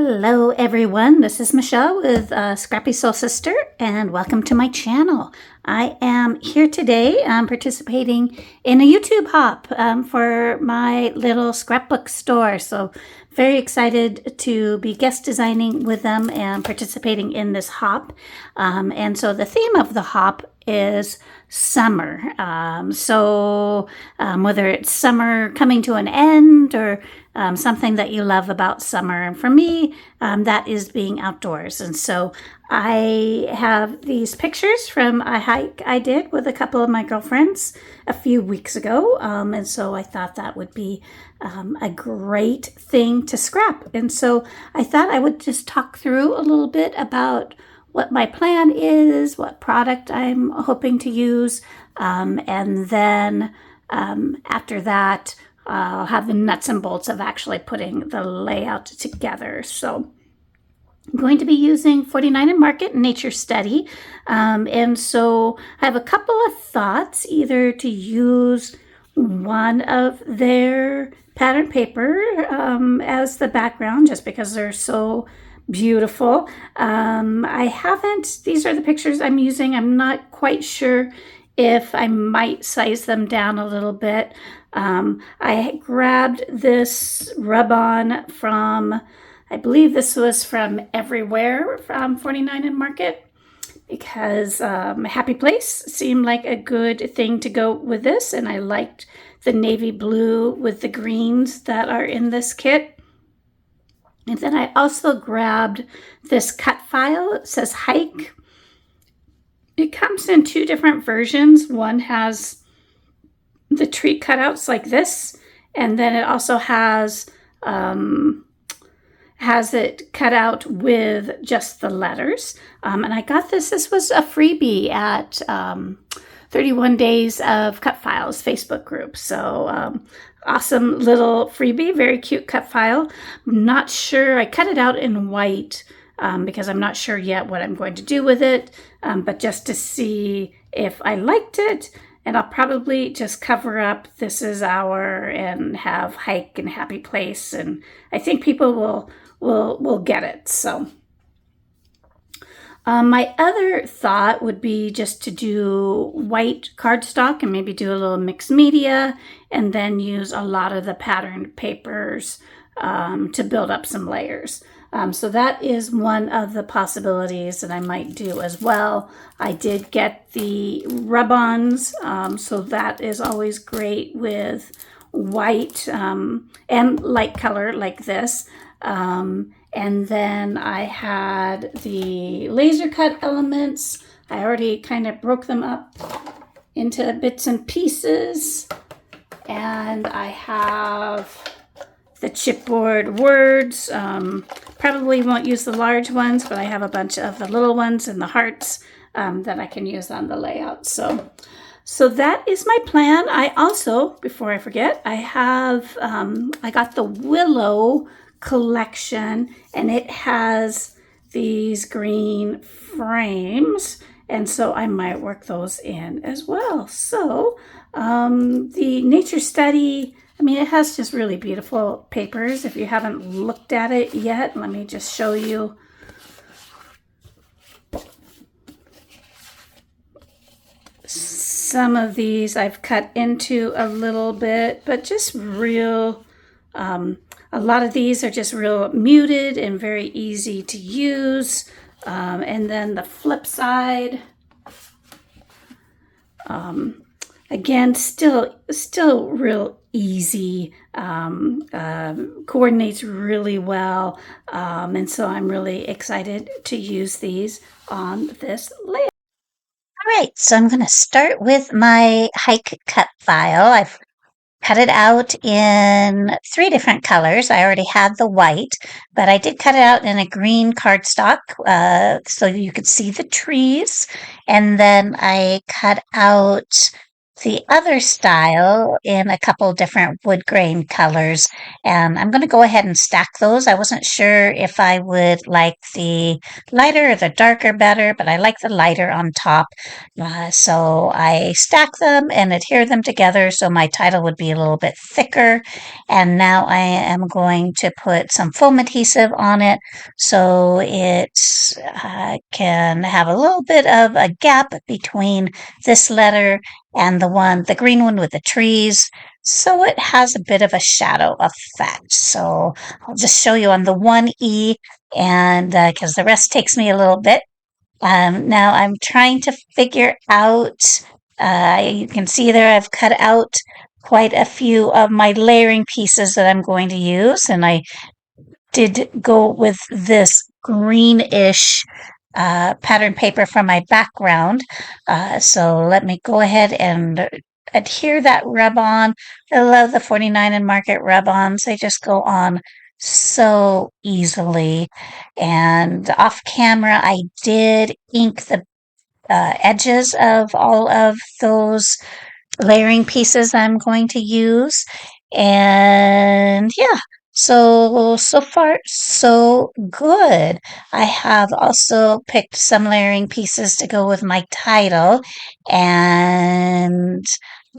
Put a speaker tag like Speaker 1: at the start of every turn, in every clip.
Speaker 1: Hello everyone, this is Michelle with Scrappy Soul Sister and welcome to my channel. I am here today participating in a YouTube hop for my little scrapbook store. So very excited to be guest designing with them and participating in this hop. And so the theme of the hop is summer. Whether it's summer coming to an end or something that you love about summer. And for me, that is being outdoors. And so I have these pictures from a hike I did with a couple of my girlfriends a few weeks ago. And so I thought that would be a great thing to scrap. And so I thought I would just talk through a little bit about what my plan is, what product I'm hoping to use, and then after that, I'll have the nuts and bolts of actually putting the layout together. So I'm going to be using 49 and Market Nature Study. And so I have a couple of thoughts, either to use one of their pattern paper as the background, just because they're so beautiful. These are the pictures I'm using. I'm not quite sure if I might size them down a little bit. I grabbed this rub-on from, I believe this was from Everywhere from 49 and Market, because Happy Place seemed like a good thing to go with this, and I liked the navy blue with the greens that are in this kit. And then I also grabbed this cut file. It says Hike. It comes in two different versions. One has the tree cutouts like this, and then it also has it cut out with just the letters. And I got this. This was a freebie at 31 Days of Cut Files Facebook group. So awesome little freebie, very cute cut file. I'm not sure. I cut it out in white because I'm not sure yet what I'm going to do with it, but just to see if I liked it. And I'll probably just cover up This Is Our and have Hike and Happy Place. And I think people will get it. So my other thought would be just to do white cardstock and maybe do a little mixed media and then use a lot of the patterned papers to build up some layers. So that is one of the possibilities that I might do as well. I did get the rub-ons, so that is always great with white and light color like this. And then I had the laser cut elements. I already kind of broke them up into bits and pieces. And I have the chipboard words. Probably won't use the large ones, but I have a bunch of the little ones and the hearts that I can use on the layout. So that is my plan. I also, before I forget, I got the Willow collection, and it has these green frames, and so I might work those in as well. So the Nature Study, I mean, it has just really beautiful papers. If you haven't looked at it yet, let me just show you. Some of these I've cut into a little bit, but just real, a lot of these are just real muted and very easy to use. And then the flip side, again, still real easy, coordinates really well, and so I'm really excited to use these on this layout. All right, so I'm going to start with my hike cut file. I've cut it out in 3 different colors. I already had the white, but I did cut it out in a green cardstock so you could see the trees, and then I cut out the other style in a couple different wood grain colors. And I'm going to go ahead and stack those. I wasn't sure if I would like the lighter or the darker better, but I like the lighter on top. So I stack them and adhere them together so my title would be a little bit thicker. And now I am going to put some foam adhesive on it so it can have a little bit of a gap between this letter and the green one with the trees. So it has a bit of a shadow effect. So I'll just show you on the 1E, and because the rest takes me a little bit. Now I'm trying to figure out, you can see there I've cut out quite a few of my layering pieces that I'm going to use, and I did go with this greenish pattern paper from my background. So let me go ahead and adhere that rub on. I love the 49 and Market rub-ons. They just go on so easily. And off camera, I did ink the edges of all of those layering pieces I'm going to use. And yeah, so far so good. I have also picked some layering pieces to go with my title, and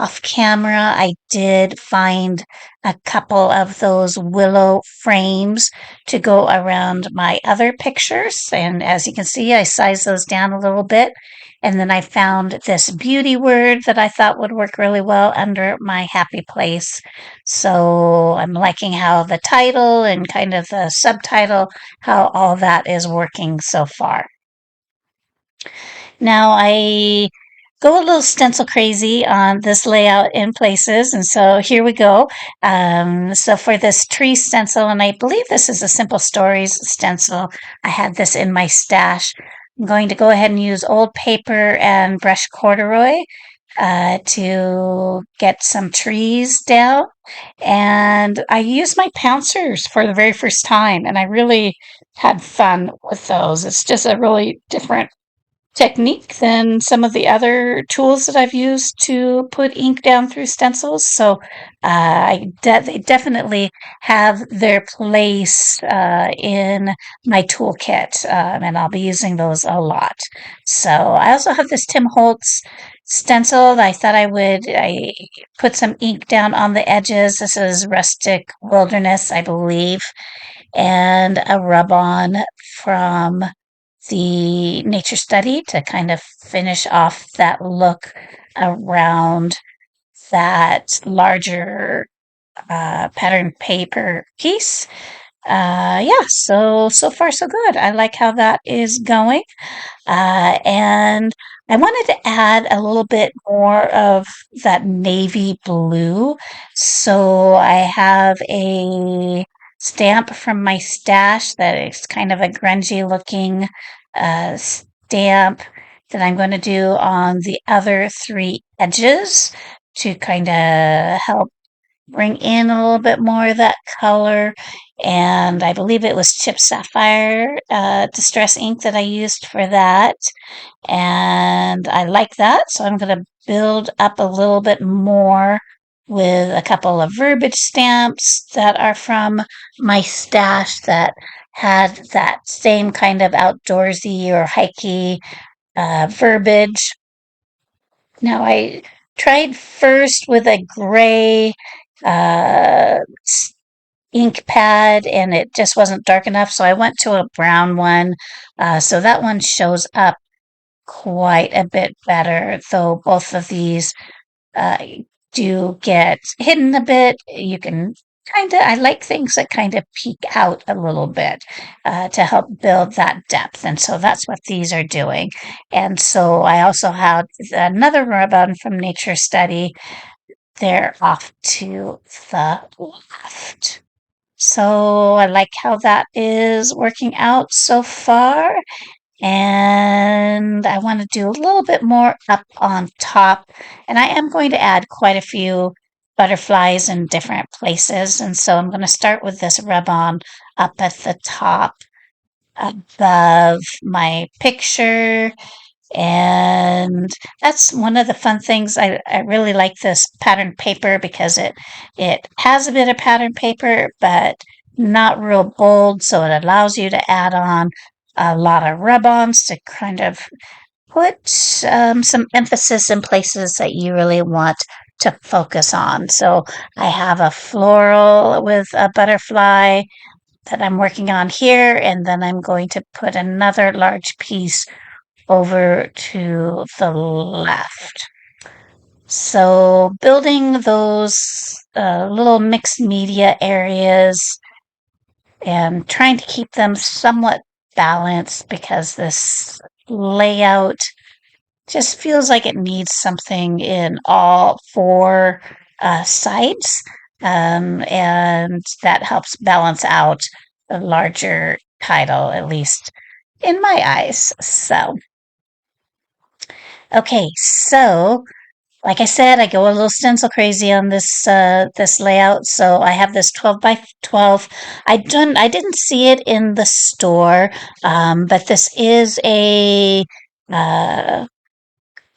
Speaker 1: off camera I did find a couple of those willow frames to go around my other pictures, and as you can see I sized those down a little bit. And then I found this beauty word that I thought would work really well under my happy place. So I'm liking how the title and kind of the subtitle, how all that is working so far. Now I go a little stencil crazy on this layout in places, and so here we go. So for this tree stencil, and I believe this is a Simple Stories stencil, I had this in my stash. I'm going to go ahead and use old paper and brush corduroy to get some trees down. And I used my pouncers for the very first time, and I really had fun with those. It's just a really different technique than some of the other tools that I've used to put ink down through stencils. So they definitely have their place in my toolkit, and I'll be using those a lot. So I also have this Tim Holtz stencil. I put some ink down on the edges. This is Rustic Wilderness, I believe, and a rub-on from the nature study to kind of finish off that look around that larger pattern paper piece. Yeah, so far so good. I like how that is going. And I wanted to add a little bit more of that navy blue. So I have a stamp from my stash that is kind of a grungy looking stamp that I'm going to do on the other three edges to kind of help bring in a little bit more of that color. And I believe it was Chip Sapphire Distress ink that I used for that. And I like that. So I'm going to build up a little bit more with a couple of verbiage stamps that are from my stash that had that same kind of outdoorsy or hikey verbiage. Now I tried first with a gray uh, ink pad and it just wasn't dark enough, so I went to a brown one. So that one shows up quite a bit better, though both of these uh, do get hidden a bit. You can I like things that kind of peek out a little bit to help build that depth. And so that's what these are doing. And so I also have another ribbon from Nature Study. They're off to the left. So I like how that is working out so far. And I want to do a little bit more up on top. And I am going to add quite a few butterflies in different places. And so I'm going to start with this rub-on up at the top above my picture. And that's one of the fun things. I really like this pattern paper because it has a bit of pattern paper, but not real bold, so it allows you to add on a lot of rub-ons to kind of put some emphasis in places that you really want to focus on. So I have a floral with a butterfly that I'm working on here, and then I'm going to put another large piece over to the left. So building those little mixed media areas and trying to keep them somewhat balanced because this layout just feels like it needs something in all four sides. And that helps balance out the larger title, at least in my eyes. So, okay, so like I said, I go a little stencil crazy on this layout. So I have this 12 by 12. I didn't see it in the store, but this is a uh,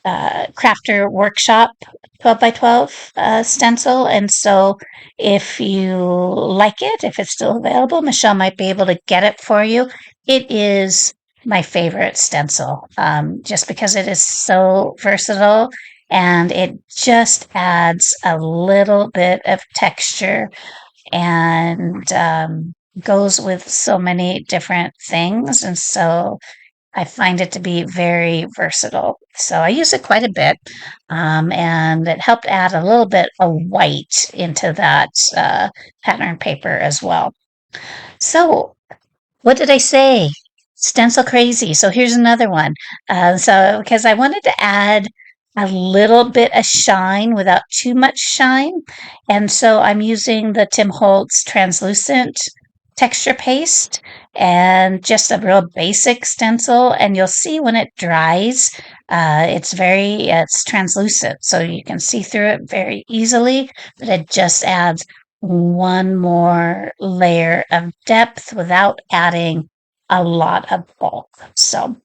Speaker 1: crafter workshop 12 by 12 stencil. And so if you like it, if it's still available, Michelle might be able to get it for you. It is my favorite stencil, just because it is so versatile and it just adds a little bit of texture and goes with so many different things. And so I find it to be very versatile. So I use it quite a bit, and it helped add a little bit of white into that pattern paper as well. So, what did I say? Stencil crazy. So here's another one. So because I wanted to add a little bit of shine without too much shine, and so I'm using the Tim Holtz translucent texture paste and just a real basic stencil. And you'll see when it dries, it's translucent, so you can see through it very easily. But it just adds one more layer of depth without adding a lot of bulk. So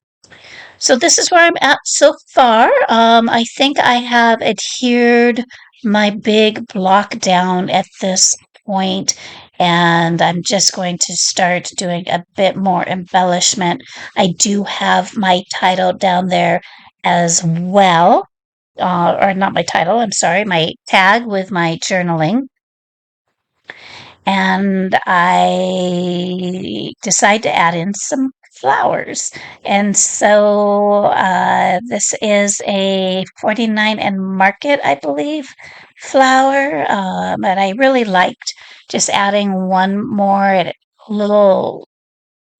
Speaker 1: this is where I'm at so far. I think I have adhered my big block down at this point, and I'm just going to start doing a bit more embellishment. I do have my title down there as well, or not my title, I'm sorry, my tag with my journaling. And I decide to add in some flowers. And so this is a 49 and Market, I believe, flower. And I really liked just adding one more little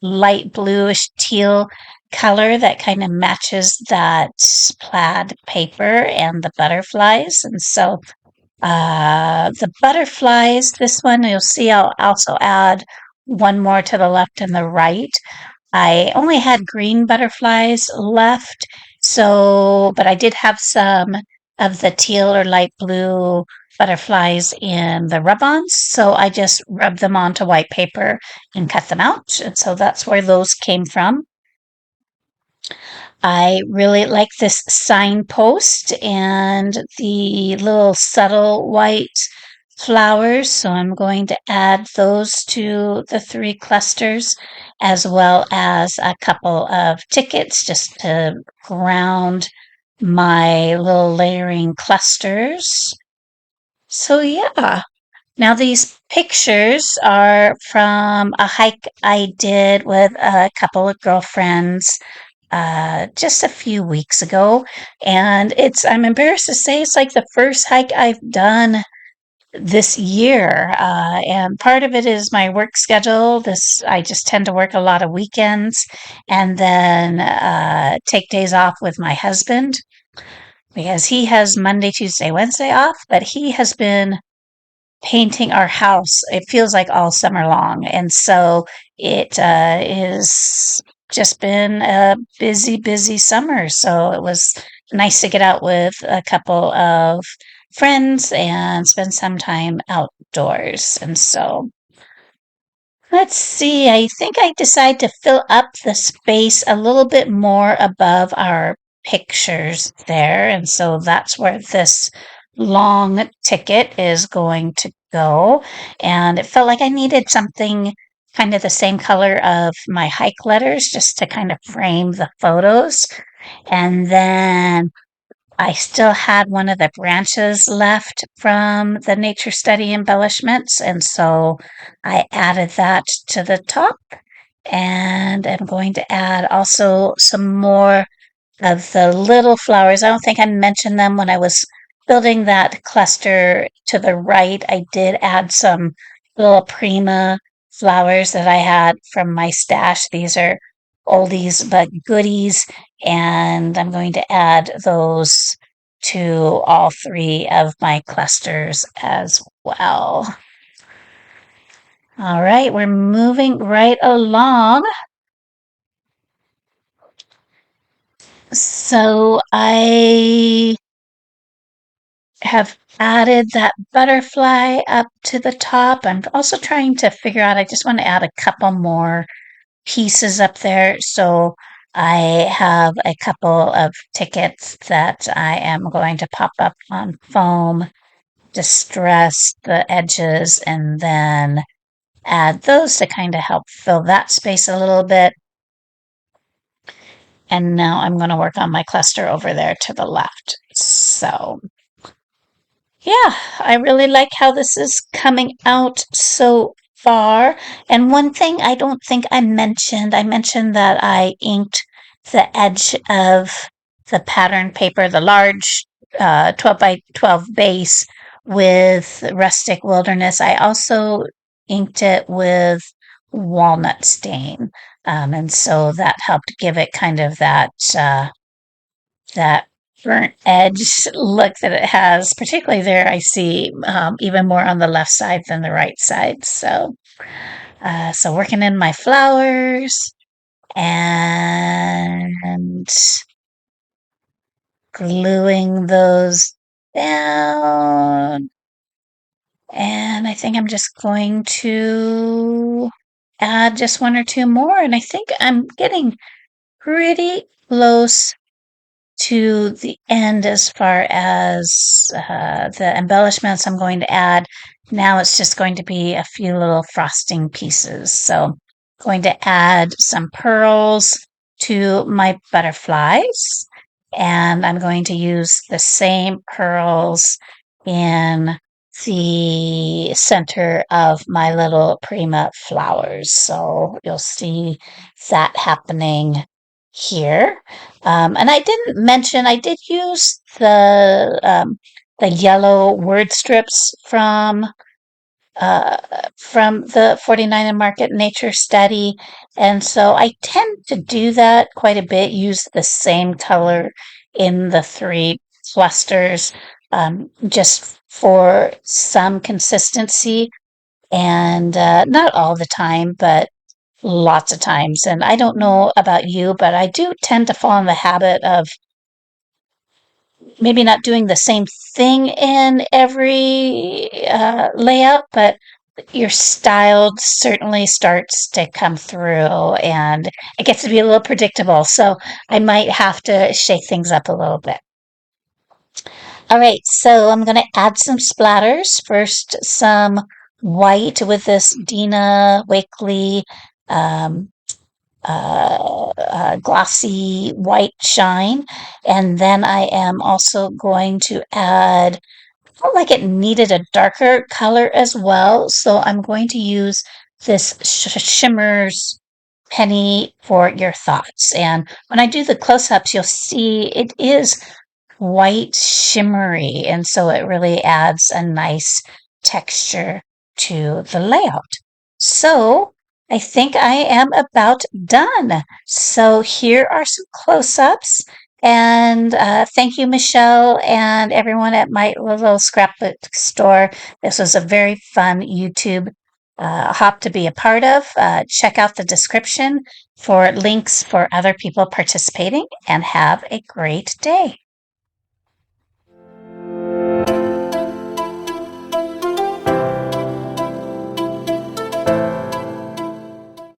Speaker 1: light bluish teal color that kind of matches that plaid paper and the butterflies. And so the butterflies, this one, you'll see I'll also add one more to the left and the right. I only had green butterflies left, so, but I did have some of the teal or light blue butterflies in the rub-ons, so I just rubbed them onto white paper and cut them out. And so that's where those came from. I really like this signpost and the little subtle white flowers. So I'm going to add those to the three clusters, as well as a couple of tickets just to ground my little layering clusters. So yeah. Now these pictures are from a hike I did with a couple of girlfriends just a few weeks ago. And I'm embarrassed to say, it's like the first hike I've done this year. And part of it is my work schedule. I just tend to work a lot of weekends and then take days off with my husband because he has Monday, Tuesday, Wednesday off, but he has been painting our house. It feels like all summer long. And so it is just been a busy, busy summer. So it was nice to get out with a couple of friends and spend some time outdoors. And so let's see, I think I decided to fill up the space a little bit more above our pictures there. And so that's where this long ticket is going to go. And it felt like I needed something kind of the same color of my hike letters just to kind of frame the photos. And then I still had one of the branches left from the nature study embellishments. And so I added that to the top. And I'm going to add also some more of the little flowers. I don't think I mentioned them when I was building that cluster to the right. I did add some little prima flowers that I had from my stash. These are oldies but goodies, and I'm going to add those to all three of my clusters as well. All right, we're moving right along. So I have added that butterfly up to the top. I'm also trying to figure out, I just want to add a couple more pieces up there. So I have a couple of tickets that I am going to pop up on foam, distress the edges, and then add those to kind of help fill that space a little bit. And now I'm going to work on my cluster over there to the left. So yeah, I really like how this is coming out so far. And one thing I don't think I mentioned that I inked the edge of the pattern paper, the large 12 by 12 base with Rustic Wilderness. I also inked it with walnut stain. And so that helped give it kind of that burnt edge look that it has, particularly there. I see even more on the left side than the right side. So, so working in my flowers and gluing those down. And I think I'm just going to add just one or two more. And I think I'm getting pretty close to the end as far as the embellishments I'm going to add. Now it's just going to be a few little frosting pieces. So going to add some pearls to my butterflies, and I'm going to use the same pearls in the center of my little prima flowers. So you'll see that happening here. And I didn't mention, I did use the yellow word strips from the 49 and Market Nature Study. And so I tend to do that quite a bit, use the same color in the three clusters, just for some consistency. And not all the time, but lots of times. And I don't know about you, but I do tend to fall in the habit of maybe not doing the same thing in every layout, but your style certainly starts to come through and it gets to be a little predictable. So I might have to shake things up a little bit. All right, so I'm going to add some splatters. First, some white with this Dina Wakley um, glossy white shine. And then I am also going to add, I felt like it needed a darker color as well. So I'm going to use this Shimmers Penny for Your Thoughts. And when I do the close-ups, you'll see it is white shimmery. And so it really adds a nice texture to the layout. So I think I am about done. So here are some close-ups. And thank you, Michelle, and everyone at my little scrapbook store. This was a very fun YouTube hop to be a part of. Check out the description for links for other people participating, and have a great day.